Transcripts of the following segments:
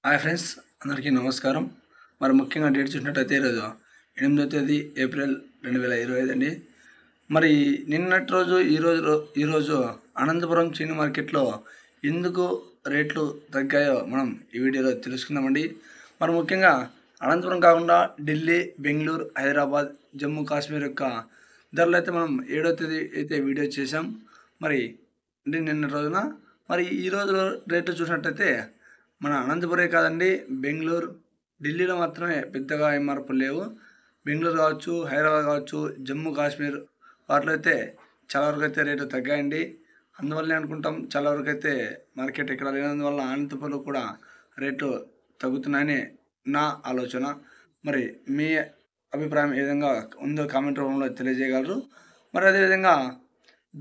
Hi friends, అందరికీ నమస్కారం. మరి ముఖ్యంగా డేట్ చూసినట్టయితే ఈరోజు 8వ తేదీ ఏప్రిల్ 2025 అండి. మరి నిన్నటి రోజు ఈరోజు అనంతపురం చీని మార్కెట్లో ఎందుకు రేట్లు తగ్గాయో మనం ఈ వీడియోలో తెలుసుకుందామండి. మరి ముఖ్యంగా అనంతపురం కాకుండా ఢిల్లీ, బెంగళూరు, హైదరాబాద్, జమ్మూ కాశ్మీర్ యొక్క ధరలు అయితే మనం 7వ తేదీ అయితే వీడియో చేసాం. మరి అంటే నిన్న రోజున మరి ఈరోజు రేట్లు చూసినట్టయితే మన అనంతపురే కాదండి, బెంగళూరు, ఢిల్లీలో మాత్రమే పెద్దగా ఏం మార్పులు లేవు. బెంగళూరు కావచ్చు, హైదరాబాద్ కావచ్చు, జమ్మూ కాశ్మీర్ వాటిలో అయితే చాలా వరకు అయితే రేట్లు తగ్గాయండి. అందువల్లనే అనుకుంటాం చాలా వరకు అయితే మార్కెట్ ఇక్కడ లేనందువల్ల అనంతపురంలో కూడా రేట్లు తగ్గుతున్నాయని నా ఆలోచన. మరి మీ అభిప్రాయం ఏ విధంగా ఉందో కామెంట్ రూపంలో తెలియజేయగలరు. మరి అదేవిధంగా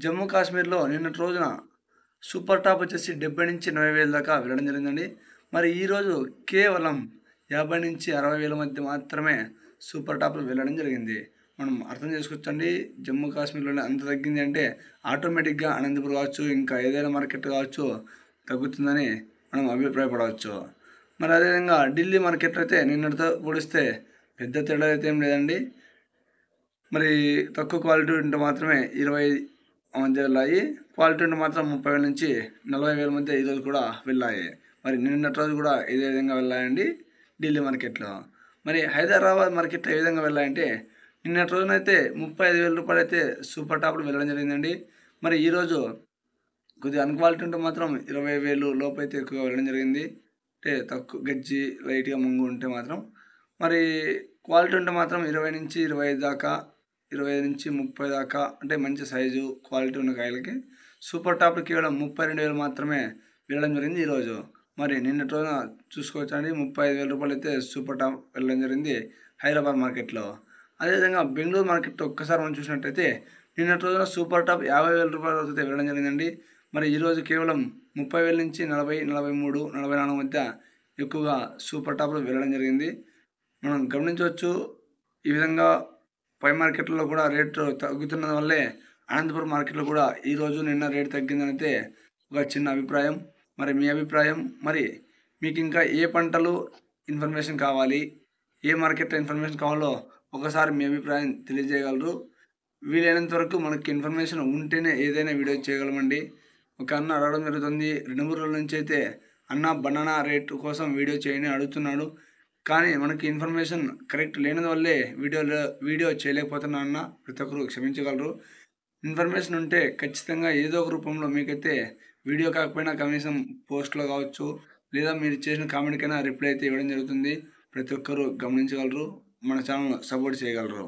జమ్మూ కాశ్మీర్లో నిన్నటి రోజున సూపర్ టాప్ వచ్చేసి 70,000-80,000 దాకా వెళ్ళడం జరిగిందండి. మరి ఈరోజు కేవలం 50,000-60,000 మధ్య మాత్రమే సూపర్ టాప్లు వెళ్ళడం జరిగింది. మనం అర్థం చేసుకోవచ్చండి, జమ్మూ కాశ్మీర్లోనే అంత తగ్గింది అంటే ఆటోమేటిక్గా అనంతపురం కావచ్చు, ఇంకా ఏదైనా మార్కెట్ కావచ్చు తగ్గుతుందని మనం అభిప్రాయపడవచ్చు. మరి అదేవిధంగా ఢిల్లీ మార్కెట్ అయితే నిన్నటితో పోలిస్తే పెద్ద తేడా అయితే ఏం లేదండి. మరి తక్కువ క్వాలిటీ ఉంటే మాత్రమే 20 మధ్య వెళ్ళాయి, క్వాలిటీ ఉంటే మాత్రం 30,000-40,000 మధ్య ఈరోజు కూడా వెళ్ళాయి. మరి నిన్నటి రోజు కూడా ఇదే విధంగా వెళ్ళాయండి ఢిల్లీ మార్కెట్లో. మరి హైదరాబాద్ మార్కెట్లో ఏ విధంగా వెళ్ళాయంటే నిన్నటి రోజునైతే 35,000 రూపాయలు అయితే సూపర్ టాప్లు వెళ్ళడం జరిగిందండి. మరి ఈరోజు కొద్దిగా అన్క్వాలిటీ ఉంటే మాత్రం 20,000 లోపు అయితే ఎక్కువగా వెళ్ళడం జరిగింది. అంటే తక్కువ గజ్జి లైట్గా ముంగు ఉంటే మాత్రం. మరి క్వాలిటీ ఉంటే మాత్రం 20-25 దాకా, 25-30 దాకా అంటే మంచి సైజు క్వాలిటీ ఉన్న కాయలకి సూపర్ టాప్లు కేవలం 32,000 మాత్రమే వెళ్ళడం జరిగింది ఈరోజు. మరి నిన్నటి రోజున చూసుకోవచ్చండి, 35,000 రూపాయలు అయితే సూపర్ టాప్ వెళ్ళడం జరిగింది హైదరాబాద్ మార్కెట్లో. అదేవిధంగా బెంగళూరు మార్కెట్లో ఒక్కసారి మనం చూసినట్టయితే నిన్నటి రోజున సూపర్ టాప్ 50,000 రూపాయల వరకు అయితే వెళ్ళడం జరిగిందండి. మరి ఈరోజు కేవలం 30,000-40, 43, 44 మధ్య ఎక్కువగా సూపర్ టాప్లు వెళ్ళడం జరిగింది. మనం గమనించవచ్చు. ఈ విధంగా పై మార్కెట్లలో కూడా రేటు తగ్గుతున్న వల్లే అనంతపురం మార్కెట్లో కూడా ఈరోజు నిన్న రేటు తగ్గిందని అయితే ఒక చిన్న అభిప్రాయం. మరి మీ అభిప్రాయం, మరి మీకు ఇంకా ఏ పంటలు ఇన్ఫర్మేషన్ కావాలి, ఏ మార్కెట్లో ఇన్ఫర్మేషన్ కావాలో ఒకసారి మీ అభిప్రాయం తెలియజేయగలరు. వీలైనంత వరకు మనకి ఇన్ఫర్మేషన్ ఉంటేనే ఏదైనా వీడియో చేయగలమండి. ఒక అన్న అడగడం జరుగుతుంది, 2-3 రోజుల నుంచి అయితే అన్న బనానా రేటు కోసం వీడియో చేయని అడుగుతున్నాడు. కానీ మనకి ఇన్ఫర్మేషన్ కరెక్ట్ లేనందువల్లే వీడియో చేయలేకపోతున్నా అన్న, ప్రతి ఒక్కరు క్షమించగలరు. ఇన్ఫర్మేషన్ ఉంటే ఖచ్చితంగా ఏదో ఒక రూపంలో మీకైతే వీడియో కాకపోయినా కనీసం పోస్ట్లో కావచ్చు, లేదా మీరు చేసిన కామెంట్కైనా రిప్లై అయితే ఇవ్వడం జరుగుతుంది. ప్రతి ఒక్కరు గమనించగలరు, మన ఛానల్ సపోర్ట్ చేయగలరు.